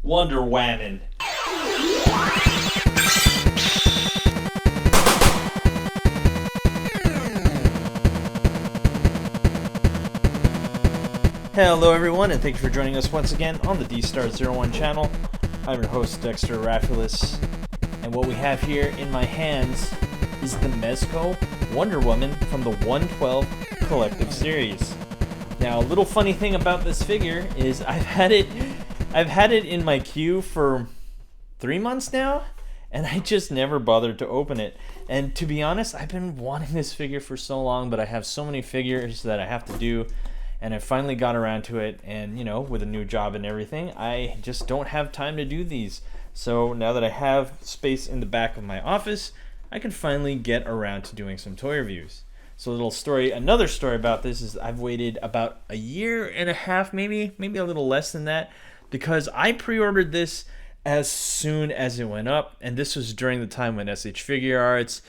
Wonder Wamen. Hello everyone, and thank you for joining us once again on the D-Star01 channel. I'm your host, Dexter Arafiles, and what we have here in my hands is the Mezco Wonder Woman from the 112 Collective Series. Now, a little funny thing about this figure is I've had it in my queue for 3 months now, and I just never bothered to open it. And to be honest, I've been wanting this figure for so long, but I have so many figures that I have to do, and I finally got around to it. And you know, with a new job and everything, I just don't have time to do these. So now that I have space in the back of my office, I can finally get around to doing some toy reviews. So another story about this is I've waited about a year and a half, maybe a little less than that, because I pre-ordered this as soon as it went up, and this was during the time when SH Figure Arts,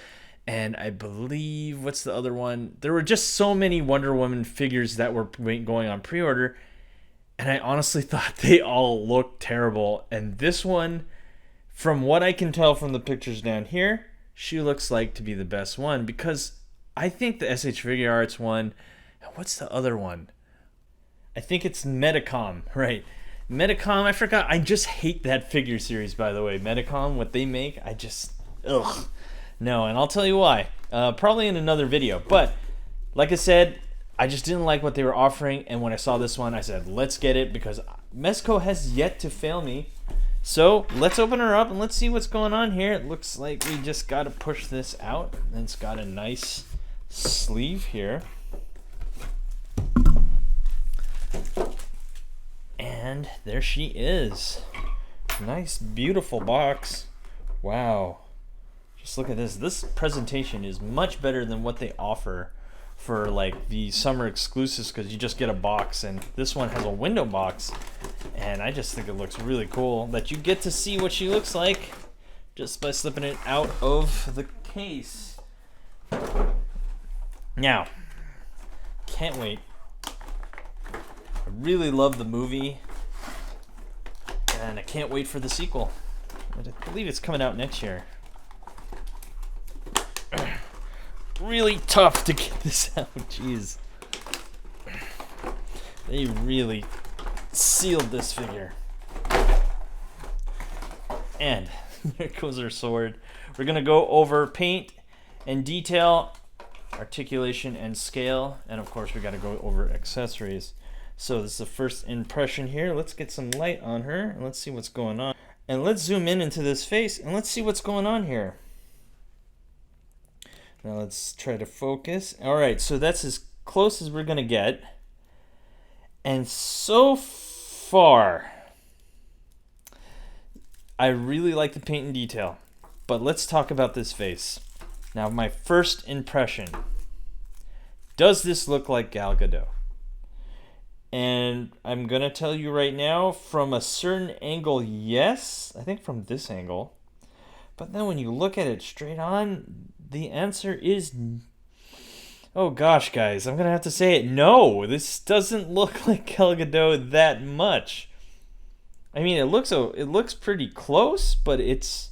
and I believe, what's the other one? There were just so many Wonder Woman figures that were going on pre-order, and I honestly thought they all looked terrible. And this one, from what I can tell from the pictures down here, she looks like to be the best one, because I think the SH Figure Arts one, what's the other one? I think it's Medicom, right? Medicom, I forgot. I just hate that figure series, by the way. Medicom, what they make, I just, ugh. No, and I'll tell you why. Probably in another video. But, like I said, I just didn't like what they were offering, and when I saw this one, I said, let's get it, because Mezco has yet to fail me. So, let's open her up, and let's see what's going on here. It looks like we just got to push this out, and it's got a nice sleeve here. And there she is. Nice, beautiful box. Wow. Just look at this. This presentation is much better than what they offer for like the summer exclusives, because you just get a box, and this one has a window box. And I just think it looks really cool that you get to see what she looks like just by slipping it out of the case. Now, can't wait. I really love the movie, and I can't wait for the sequel. I believe it's coming out next year. Really tough to get this out, jeez. They really sealed this figure. And there goes her sword. We're gonna go over paint and detail, articulation and scale, and of course we gotta go over accessories. So this is the first impression here. Let's get some light on her and let's see what's going on. And let's zoom in into this face and let's see what's going on here. Now let's try to focus. All right, so that's as close as we're gonna get. And so far, I really like the paint and detail. But let's talk about this face. Now, my first impression. Does this look like Gal Gadot? And I'm gonna tell you right now, from a certain angle, yes. I think from this angle. But then when you look at it straight on, the answer is, oh gosh, guys, I'm gonna have to say it. No, this doesn't look like Gal Gadot that much. I mean, it looks pretty close, but it's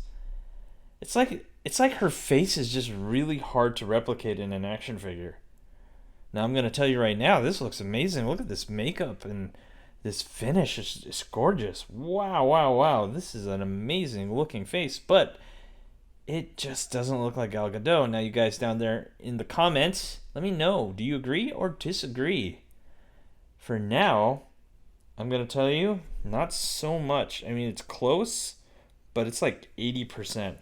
like her face is just really hard to replicate in an action figure. Now I'm gonna tell you right now, this looks amazing. Look at this makeup and this finish. It's gorgeous. Wow, wow, wow. This is an amazing looking face, but it just doesn't look like Gal Gadot. Now, you guys down there in the comments, let me know. Do you agree or disagree? For now, I'm going to tell you, not so much. I mean, it's close, but it's like 80%.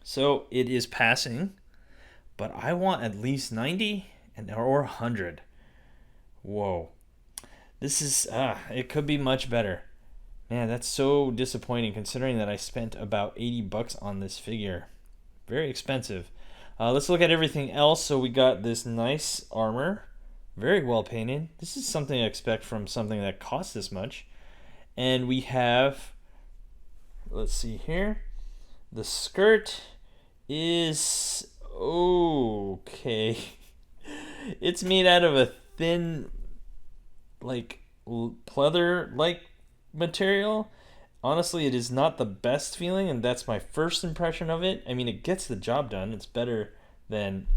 So it is passing, but I want at least 90 or 100. Whoa. This is, it could be much better. Man, that's so disappointing considering that I spent about 80 bucks on this figure. Very expensive. Let's look at everything else. So we got this nice armor. Very well painted. This is something I expect from something that costs this much. And we have, let's see here. The skirt is okay. It's made out of a thin, like, pleather-like material. Honestly, it is not the best feeling, and that's my first impression of it. I mean, it gets the job done. It's better than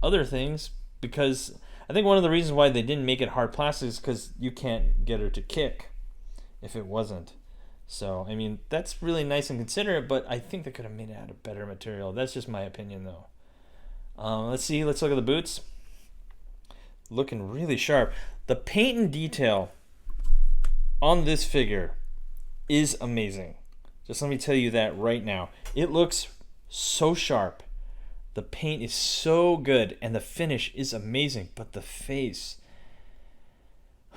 other things because I think one of the reasons why they didn't make it hard plastic is because you can't get her to kick if it wasn't. So, I mean, that's really nice and considerate, but I think they could have made it out of better material. That's just my opinion, though. Let's see. Let's look at the boots. Looking really sharp. The paint and detail on this figure is amazing. Just let me tell you that right now. It looks so sharp. The paint is so good, and the finish is amazing. But the face,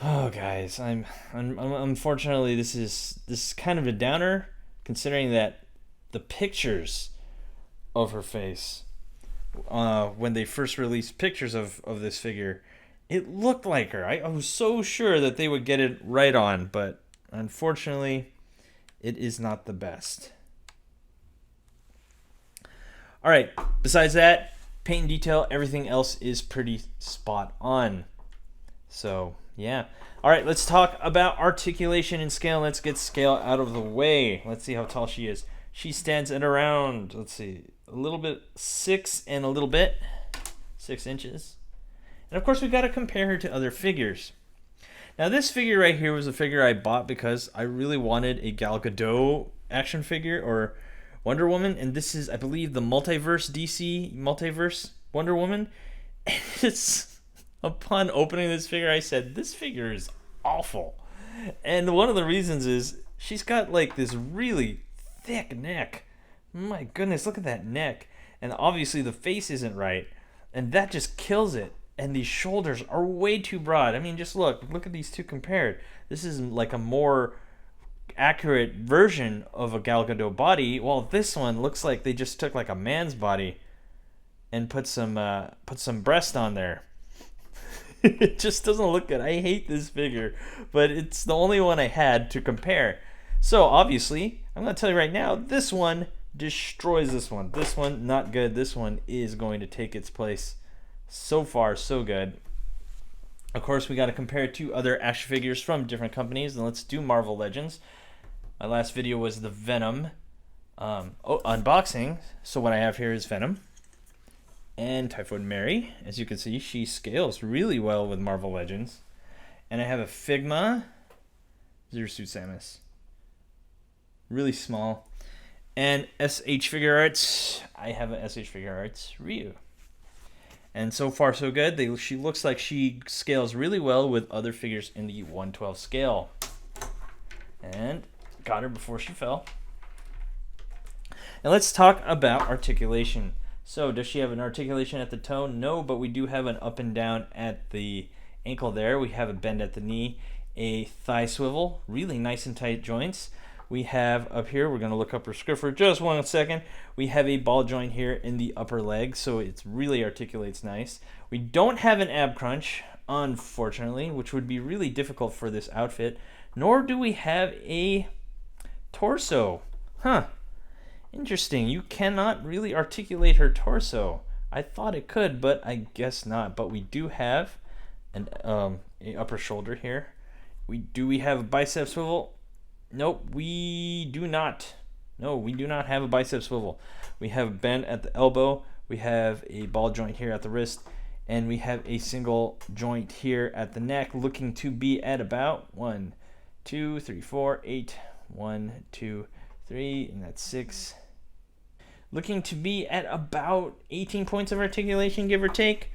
oh guys, I'm unfortunately this is kind of a downer, considering that the pictures of her face, when they first released pictures of this figure, it looked like her. I was so sure that they would get it right on, but unfortunately, it is not the best. All right, besides that, paint and detail, everything else is pretty spot on. So, yeah. All right, let's talk about articulation and scale. Let's get scale out of the way. Let's see how tall she is. She stands at around, let's see, a little bit, 6 and a little bit, 6 inches. And of course, we got to compare her to other figures. Now, this figure right here was a figure I bought because I really wanted a Gal Gadot action figure or Wonder Woman, and this is, I believe, the Multiverse DC Multiverse Wonder Woman. And it's, upon opening this figure, I said, this figure is awful. And one of the reasons is she's got like this really thick neck. My goodness, look at that neck. And obviously the face isn't right, and that just kills it. And these shoulders are way too broad. I mean, just look at these two compared. This is like a more accurate version of a Gal Gadot body, while this one looks like they just took like a man's body and put some breast on there. It just doesn't look good. I hate this figure, but it's the only one I had to compare. So obviously, I'm going to tell you right now, this one destroys this one. This one, not good. This one is going to take its place. So far, so good. Of course, we got to compare it to other action figures from different companies, and let's do Marvel Legends. My last video was the Venom unboxing. So what I have here is Venom and Typhoid Mary. As you can see, she scales really well with Marvel Legends. And I have a Figma Zero Suit Samus. Really small. And SH Figure Arts. I have a SH Figure Arts Ryu. And so far, so good. She looks like she scales really well with other figures in the 1/12 scale. And got her before she fell. And let's talk about articulation. So, does she have an articulation at the toe? No, but we do have an up and down at the ankle there. We have a bend at the knee, a thigh swivel, really nice and tight joints. We have up here, we're going to look up her skirt for just 1 second. We have a ball joint here in the upper leg, so it really articulates nice. We don't have an ab crunch, unfortunately, which would be really difficult for this outfit. Nor do we have a torso. Interesting. You cannot really articulate her torso. I thought it could, but I guess not. But we do have an upper shoulder here. We have a bicep swivel? Nope, we do not. No, we do not have a bicep swivel. We have a bend at the elbow. We have a ball joint here at the wrist. And we have a single joint here at the neck, looking to be at about 1, 2, 3, 4, 8. 1, 2, 3, and that's 6. Looking to be at about 18 points of articulation, give or take.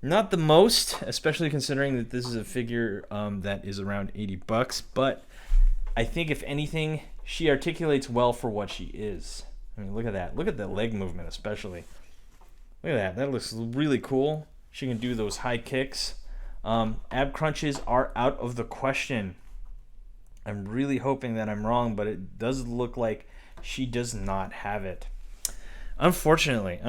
Not the most, especially considering that this is a figure that is around $80, but I think if anything, she articulates well for what she is. I mean, look at that. Look at the leg movement, especially. Look at that. That looks really cool. She can do those high kicks. Ab crunches are out of the question. I'm really hoping that I'm wrong, but it does look like she does not have it. Unfortunately.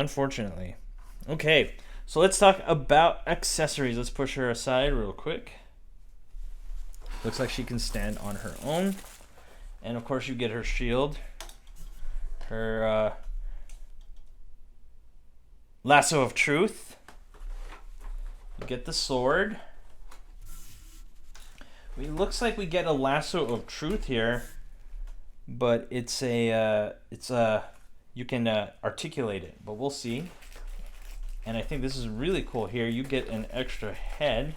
Okay, so let's talk about accessories. Let's push her aside real quick. Looks like she can stand on her own. And of course you get her shield. Her lasso of truth. You get the sword. It looks like we get a lasso of truth here. but it's you can articulate it, but we'll see. And I think this is really cool here. You get an extra head.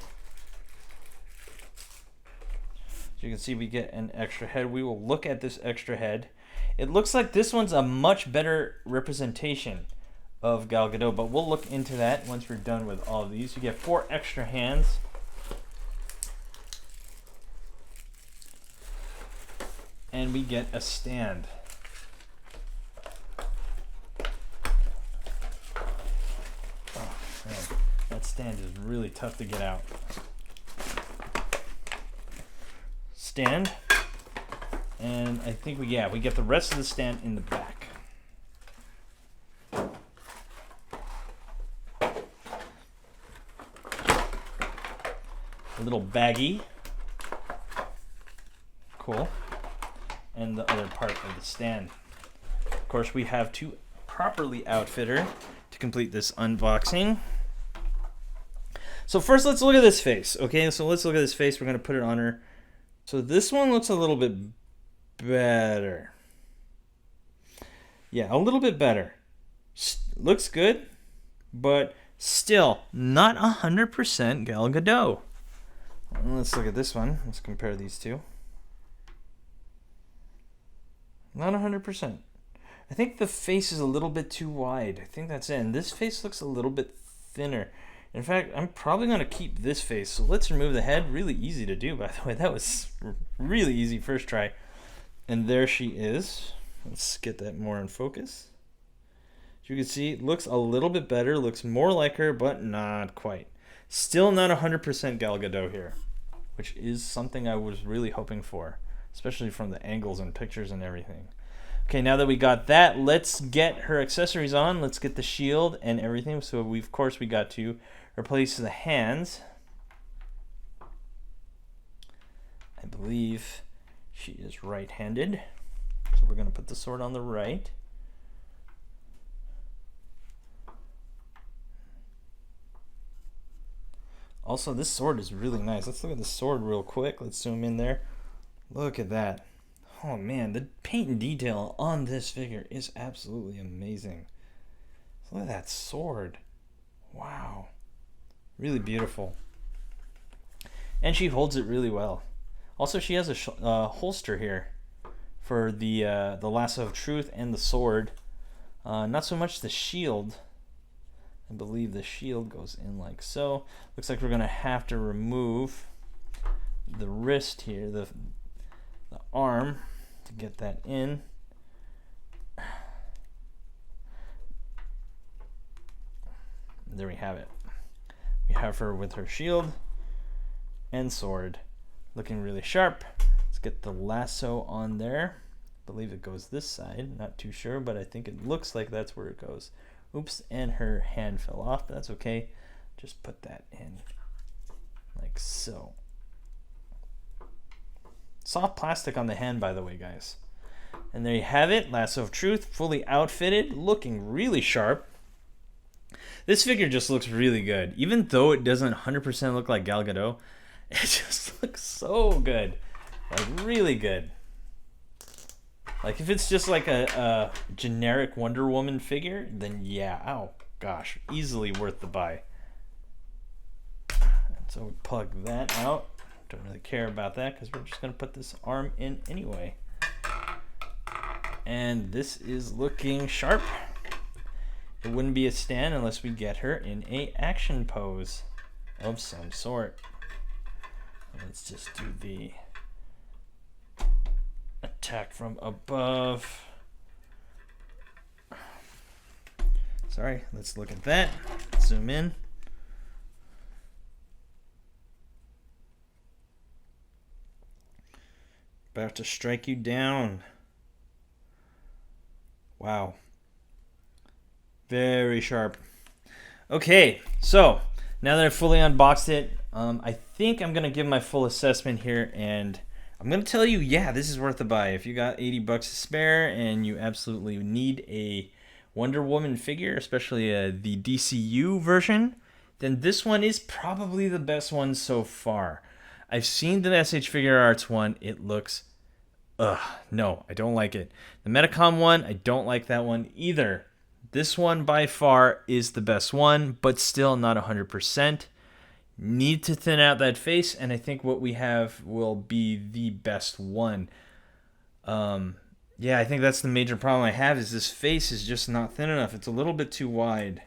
So you can see we get an extra head. We will look at this extra head. It looks like this one's a much better representation of Gal Gadot, but we'll look into that once we're done with all of these. You get 4 extra hands. And we get a stand. Oh, man. That stand is really tough to get out. Stand. And I think we get the rest of the stand in the back. A little baggie. Cool. And the other part of the stand. Of course, we have to properly outfit her to complete this unboxing. So first, let's look at this face. Okay, so let's look at this face. We're going to put it on her. So this one looks a little bit better. Yeah, a little bit better. Looks good, but still not 100% Gal Gadot. Let's look at this one. Let's compare these two. Not 100%. I think the face is a little bit too wide. I think that's it. And this face looks a little bit thinner. In fact, I'm probably going to keep this face. So let's remove the head. Really easy to do, by the way. That was really easy first try. And there she is. Let's get that more in focus. As you can see, it looks a little bit better. Looks more like her, but not quite. Still not 100% Gal Gadot here, which is something I was really hoping for, especially from the angles and pictures and everything. Okay, now that we got that, let's get her accessories on. Let's get the shield and everything. So of course we got to replace the hands. I believe she is right-handed. So we're going to put the sword on the right. Also, this sword is really nice. Let's look at the sword real quick. Let's zoom in there. Look at that. Oh man, the paint and detail on this figure is absolutely amazing. Look at that sword. Wow. Really beautiful. And she holds it really well. Also, she has a holster here for the lasso of truth and the sword. Not so much the shield. I believe the shield goes in like so. Looks like we're going to have to remove the wrist here, the arm, to get that in. There we have it. We have her with her shield and sword, looking really sharp. Let's get the lasso on there. I believe it goes this side, not too sure, but I think it looks like that's where it goes. Oops, and her hand fell off, but that's okay. Just put that in like so. Soft plastic on the hand, by the way, guys. And there you have it, Lasso of Truth, fully outfitted, looking really sharp. This figure just looks really good. Even though it doesn't 100% look like Gal Gadot, it just looks so good. Like, really good. Like, if it's just like a generic Wonder Woman figure, then yeah, oh gosh, easily worth the buy. And so we plug that out. Don't really care about that because we're just going to put this arm in anyway. And this is looking sharp. It wouldn't be a stand unless we get her in a action pose of some sort. Let's just do the attack from above. Sorry, let's look at that. Zoom in. About to strike you down. Wow. Very sharp. Okay, so now that I've fully unboxed it, I think I'm going to give my full assessment here, and I'm going to tell you, yeah, this is worth the buy. If you got $80 to spare and you absolutely need a Wonder Woman figure, especially the DCU version, then this one is probably the best one so far. I've seen the SH Figure Arts one. It looks No, I don't like it. The Metacom one, I don't like that one either. This one by far is the best one, but still not 100%. Need to thin out that face, and I think what we have will be the best one. Yeah, I think that's the major problem I have, is this face is just not thin enough. It's a little bit too wide.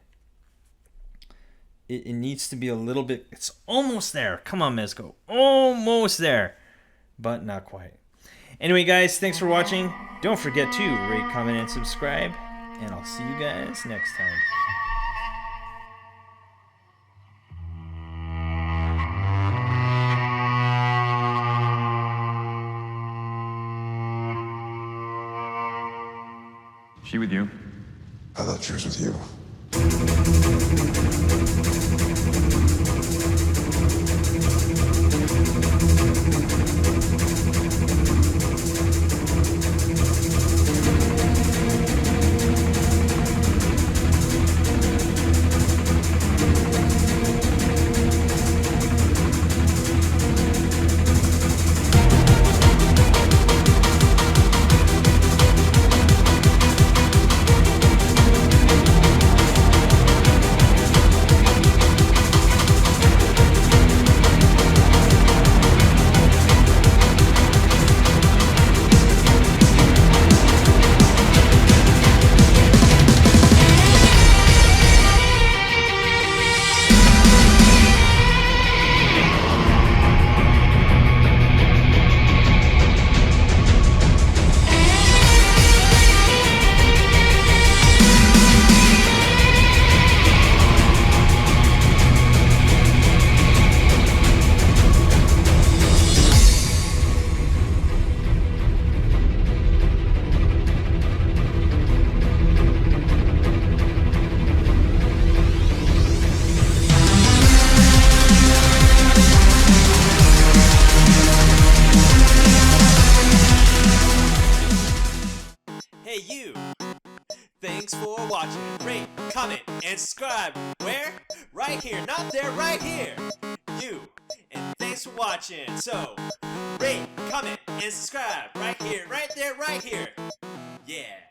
It needs to be a little bit... It's almost there. Come on, Mezco. Almost there. But not quite. Anyway, guys, thanks for watching. Don't forget to rate, comment, and subscribe. And I'll see you guys next time. She with you? I thought she was with you. Hey you! Thanks for watching. Rate, comment, and subscribe. Where? Right here. Not there, right here. You. And thanks for watching. So, rate, comment, and subscribe. Right here, right there, right here. Yeah.